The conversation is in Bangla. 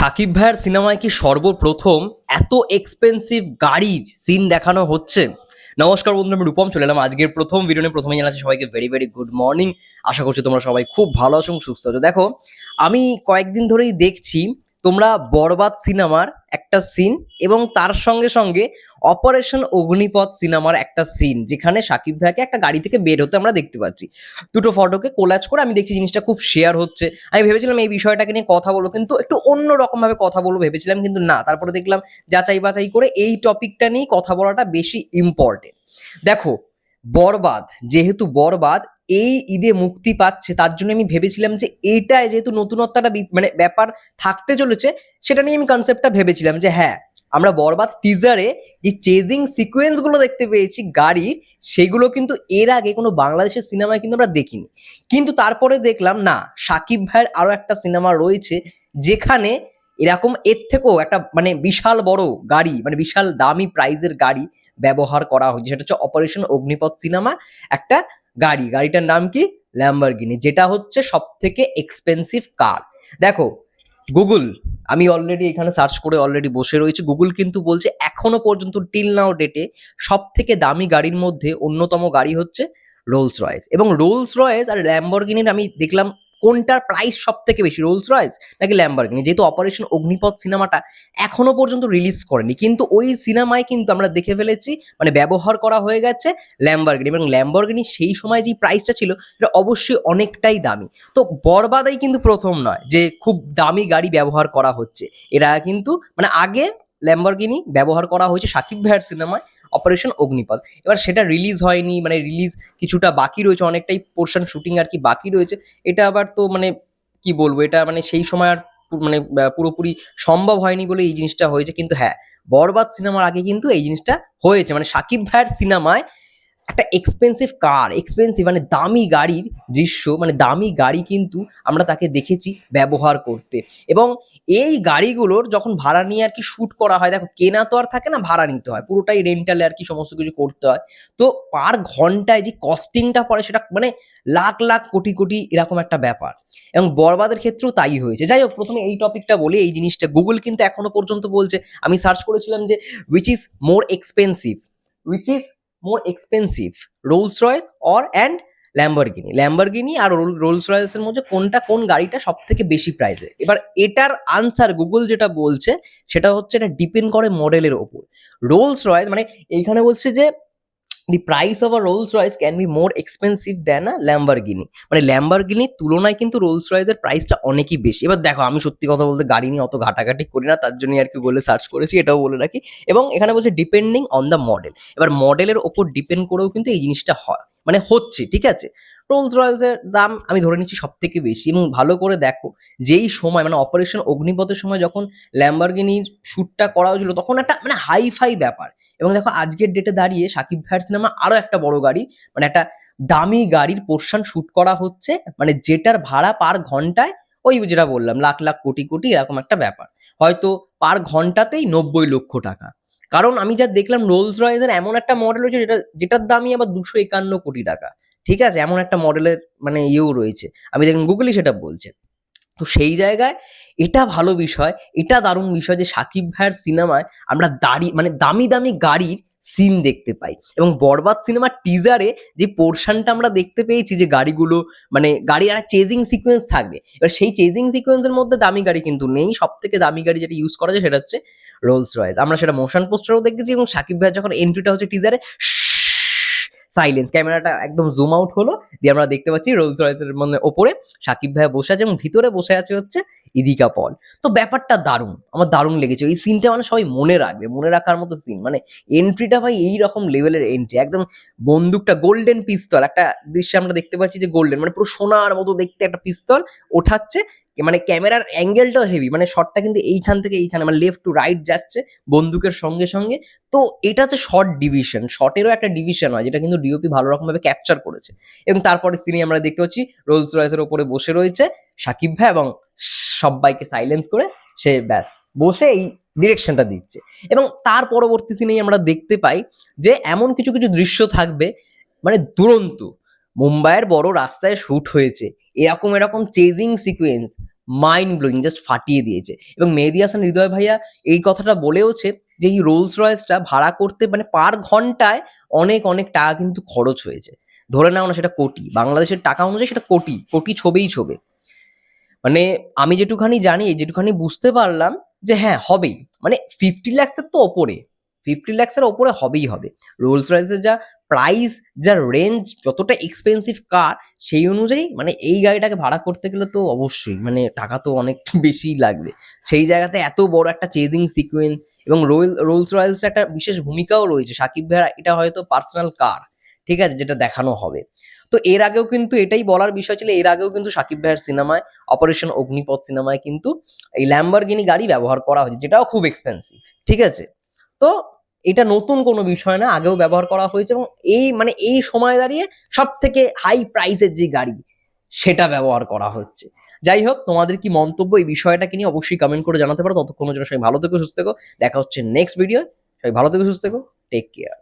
শাকিব ভাইয়ের সিনেমায় কি সর্বপ্রথম এত এক্সপেন্সিভ গাড়ির সিন দেখানো হচ্ছে? নমস্কার বন্ধুরা, আমি রূপম চলে এলাম আজকের প্রথম ভিডিও নিয়ে। প্রথমে জানাচ্ছি সবাইকে ভেরি ভেরি গুড মর্নিং। আশা করছি তোমরা সবাই খুব ভালো আছো এবং সুস্থ আছো। দেখো, আমি কয়েকদিন ধরেই দেখছি তোমরা বরবাদ সিনেমার একটা সিন এবং তার সঙ্গে সঙ্গে অপারেশন অগ্নিপথ সিনেমার একটা সিন, যেখানে শাকিব ভাইকে একটা গাড়ি থেকে বের হতে আমরা দেখতে পাচ্ছি। দুটো ফটোকে কোলাজ করে আমি দেখছি জিনিসটা খুব শেয়ার হচ্ছে। আমি ভেবেছিলাম এই বিষয়টাকে নিয়ে কথা বলবো, কিন্তু একটু অন্য রকম ভাবে কথা বলবো ভেবেছিলাম, কিন্তু না, তারপরে দেখলাম যাচাই বাছাই করে এই টপিকটা নিয়ে কথা বলাটা বেশি ইম্পর্টেন্ট। দেখো, বরবাদ যেহেতু বরবাদ এই ঈদে মুক্তি পাচ্ছে, তার জন্য আমি ভেবেছিলাম যে এইটায় যেহেতু নতুনত্বটা মানে ব্যাপার থাকতে চলেছে, সেটা নিয়ে আমি কনসেপ্টটা ভেবেছিলাম যে হ্যাঁ, আমরা বরবাদ টিজারে যে চেজিং সিকোয়েন্স গুলো দেখতে পেয়েছি গাড়ির, সেগুলো কিন্তু এর আগে কোনো বাংলাদেশের সিনেমায় কিন্তু আমরা দেখিনি। কিন্তু তারপরে দেখলাম না, শাকিব ভাইয়ের আরো একটা সিনেমা রয়েছে যেখানে এরকম এর থেকেও একটা মানে বিশাল বড় গাড়ি, মানে বিশাল দামি প্রাইজের গাড়ি ব্যবহার করা হয়েছে। সেটা হচ্ছে অপারেশন অগ্নিপথ সিনেমা একটা গাড়িটার নাম কি? ল্যাম্বরগিনি, যেটা হচ্ছে সব থেকে এক্সপেন্সিভ কার। দেখো, গুগল, আমি অলরেডি এখানে সার্চ করে অলরেডি বসে রয়েছি। গুগল কিন্তু বলছে এখনো পর্যন্ত টিল নাও ডেটে সব থেকে দামি গাড়ির মধ্যে অন্যতম গাড়ি হচ্ছে রোলস রয়েস। এবং রোলস রয়েস আর ল্যাম্বরগিনির আমি দেখলাম কোনটার প্রাইস সব থেকে বেশি, রোলস রয়েস নাকি ল্যাম্বরগিনি। যেহেতু অপারেশন অগ্নিপথ সিনেমাটা এখনো পর্যন্ত রিলিজ করেনি, কিন্তু ওই সিনেমায় কিন্তু আমরা দেখে ফেলেছি মানে ব্যবহার করা হয়ে গেছে ল্যাম্বরগিনি, এবং ল্যাম্বরগিনি সেই সময় যে প্রাইসটা ছিল সেটা অবশ্যই অনেকটাই দামি। তো বরবাদাই কিন্তু প্রথম নয় যে খুব দামি গাড়ি ব্যবহার করা হচ্ছে। এরা কিন্তু মানে আগে ল্যাম্বরগিনি ব্যবহার করা হয়েছে শাকিব ভাইয়ের সিনেমায় অপারেশন অগ্নিপথ। এবার সেটা রিলিজ হয়নি, মানে রিলিজ কিছুটা বাকি রয়েছে, অনেকটাই পোর্শন শুটিং আর কি বাকি রয়েছে। এটা আবার তো মানে কি বলবো, এটা মানে সেই সময় আর মানে পুরোপুরি সম্ভব হয়নি বলে এই জিনিসটা হয়েছে। কিন্তু হ্যাঁ, বরবাদ সিনেমার আগে কিন্তু এই জিনিসটা হয়েছে, মানে শাকিব ভাইয়ের সিনেমায় একটা এক্সপেন্সিভ কার, এক্সপেন্সিভ মানে দামি গাড়ির দৃশ্য, মানে দামি গাড়ি কিন্তু আমরা তাকে দেখেছি ব্যবহার করতে। এবং এই গাড়িগুলোর যখন ভাড়া নিয়ে আর কি শ্যুট করা হয়, দেখো কেনা তো আর থাকে না, ভাড়া নিতে হয়, পুরোটাই রেন্টালে আর কি সমস্ত কিছু করতে হয়। তো পার ঘন্টায় যে কস্টিংটা পড়ে সেটা মানে লাখ লাখ কোটি কোটি এরকম একটা ব্যাপার। এবং বরবাদের ক্ষেত্রেও তাই হয়েছে। যাই হোক, প্রথমে এই টপিকটা বলি, এই জিনিসটা গুগল কিন্তু এখনো পর্যন্ত বলছে, আমি সার্চ করেছিলাম যে which is more expensive, which is more expensive, Rolls Royce or and Lamborghini আর রোলস রয়েসের মধ্যে কোনটা, কোন গাড়িটা সব থেকে বেশি প্রাইসে। এবার এটার আনসার গুগল যেটা বলছে সেটা হচ্ছে এটা ডিপেন্ড করে মডেলের ওপর। রোলস রয়েস মানে এইখানে বলছে যে দি price of a Rolls Royce can be more expensive than a Lamborghini, মানে ল্যাম্বরগিনির তুলনায় কিন্তু রোলস রয়েসের প্রাইসটা অনেকই বেশি। এবার দেখো, আমি সত্যি কথা বলতে গাড়ি নিয়ে অত ঘাটাঘাটি করি না, তার জন্যই আর কি বলে সার্চ করেছি, এটাও বলে রাখি। এবং এখানে বলছে ডিপেন্ডিং অন দ্য মডেল, এবার মডেলের ওপর ডিপেন্ড করেও কিন্তু এই জিনিসটা হয়, মানে হচ্ছে, ঠিক আছে। রোলস রয়েসের দাম আমি ধরে নিচ্ছি সব থেকে বেশি। এবং ভালো করে দেখো, যেই সময় মানে অপারেশন অগ্নিপথের সময় যখন ল্যাম্বরগিনির শ্যুটটা করা হয়েছিল, তখন একটা মানে হাই ফাই ব্যাপার। এবং দেখো আজকের ডেটে দাঁড়িয়ে শাকিব ভাইয়ের সিনেমা আরো একটা বড় গাড়ি, মানে একটা দামি গাড়ির পোর্শন শুট করা হচ্ছে, মানে যেটার ভাড়া পার ঘন্টায় ওই যেটা বললাম লাখ লাখ কোটি কোটি এরকম একটা ব্যাপার, হয়তো পার ঘন্টাতেই 90 লক্ষ টাকা। কারণ আমি যা দেখলাম রোলস রয়েসের এমন একটা মডেল হয়েছে যেটার দামই আবার 251 কোটি টাকা। ঠিক আছে, এমন একটা মডেলের মানে ইয়েও রয়েছে, আমি দেখলাম গুগলই সেটা বলছে। তো সেই জায়গায় এটা ভালো বিষয়, এটা দারুণ বিষয় যে শাকিব ভাইয়ের সিনেমায় আমরা মানে দামি দামি গাড়ির সিন দেখতে পাই। এবং বরবাদ সিনেমার টিজারে যে পোর্শনটা আমরা দেখতে পেয়েছি, যে গাড়িগুলো মানে গাড়ি একটা চেজিং সিকোয়েন্স থাকবে, এবার সেই চেজিং সিকোয়েন্সের মধ্যে দামি গাড়ি কিন্তু নেই। সব থেকে দামি গাড়ি যেটা ইউজ করা যায় সেটা হচ্ছে রোলস রয়েস। আমরা সেটা মোশন পোস্টারও দেখেছি, এবং শাকিব ভাইয়ের যখন এন্ট্রিটা হচ্ছে টিজারে, সাইলেন্স, ক্যামেরাটা একদম জুম আউট হলো, দিয়ে আমরা দেখতে পাচ্ছি রোলস রয়েসের মানে ওপরে শাকিব ভাইয়া বসে আছে এবং ভিতরে বসে আছে হচ্ছে ইদিকা পল। তো ব্যাপারটা দারুণ, আমার দারুণ লেগেছে ওই সিনটা, মানে সবাই মনে রাখবে, মনে রাখার মতো সিন। মানে এন্ট্রিটা ভাই এই রকম লেভেলের এন্ট্রি, একদম বন্দুকটা গোল্ডেন পিস্তল, একটা দৃশ্যে আমরা দেখতে পাচ্ছি যে গোল্ডেন মানে পুরো সোনার মতো দেখতে একটা পিস্তল ওঠাচ্ছে, মানে ক্যামেরার অ্যাঙ্গেলটাও হেভি, মানে শটটা কিন্তু এইখান থেকে এইখানে মানে লেফট টু রাইট যাচ্ছে বন্দুকের সঙ্গে সঙ্গে। তো এটা হচ্ছে শর্ট ডিভিশন, শর্টেরও একটা ডিভিশন হয়, যেটা কিন্তু ডিওপি ভালো রকমভাবে ক্যাপচার করেছে। এবং তারপরে সিনে আমরা দেখতে পাচ্ছি রোলস রয়েসের ওপরে বসে রয়েছে শাকিব ভাই, এবং সবাইকে সাইলেন্স করে সে ব্যাস বসে এই ডিরেকশনটা দিচ্ছে। এবং তার পরবর্তী সিনেই আমরা দেখতে পাই যে এমন কিছু কিছু দৃশ্য থাকবে মানে দুরন্ত, মুম্বাইয়ের বড় রাস্তায় শ্যুট হয়েছে, এরকম এরকম chasing sequence mind blowing, just ফাটিয়ে দিয়েছে। এবং মেহেদী হাসান হৃদয় ভাইয়া এই কথাটা বলেওছে যে এই রোলস রয়েসটা ভাড়া করতে মানে পার ঘন্টায় অনেক অনেক টাকা কিন্তু খরচ হয়েছে। ধরে নাও না সেটা কোটি, বাংলাদেশের টাকা অনুযায়ী সেটা কোটি কোটি ছবেই ছবে। মানে আমি যেটুখানি জানি, যেটুখানি বুঝতে পারলাম যে হ্যাঁ হবেই, মানে 50 লাখসের তো ওপরে, 50 লাখসের ওপরে হবেই হবে। রোলস রয়েসের যা প্রাইস, যা রেঞ্জ, যতটা এক্সপেন্সিভ কার, সেই অনুযায়ী মানে এই গাড়িটাকে ভাড়া করতে গেলে তো অবশ্যই মানে টাকা তো অনেক বেশিই লাগবে। সেই জায়গাতে এত বড় একটা চেজিং সিকোয়েন্স, এবং রোলস রয়েসের একটা বিশেষ ভূমিকাও রয়েছে সাকিব ভাইয়ের, এটা হয়তো পার্সোনাল কার, ঠিক আছে, যেটা দেখানো হবে। তো এর আগেও কিন্তু এটাই বলার বিষয় ছিল, এর আগেও কিন্তু সাকিব ভাইয়ের সিনেমায়, অপারেশন অগ্নিপথ সিনেমায় কিন্তু এই ল্যাম্বরগিনি গাড়ি ব্যবহার করা হয়েছে, যেটাও খুব এক্সপেন্সিভ, ঠিক আছে। তো এটা নতুন কোনো বিষয় না, আগেও ব্যবহার করা হয়েছে, এবং এই মানে এই সময় দাঁড়িয়ে সব থেকে হাই প্রাইসের যে গাড়ি সেটা ব্যবহার করা হচ্ছে। যাই হোক, তোমাদের কি মন্তব্য এই বিষয়টাকে নিয়ে অবশ্যই কমেন্ট করে জানাতে পারো। ততক্ষণের জন্য সবাই ভালো থেকো, সুস্থ থেকো, দেখা হচ্ছে নেক্সট ভিডিও। সবাই ভালো থেকো, সুস্থ থেকো, টেক কেয়ার।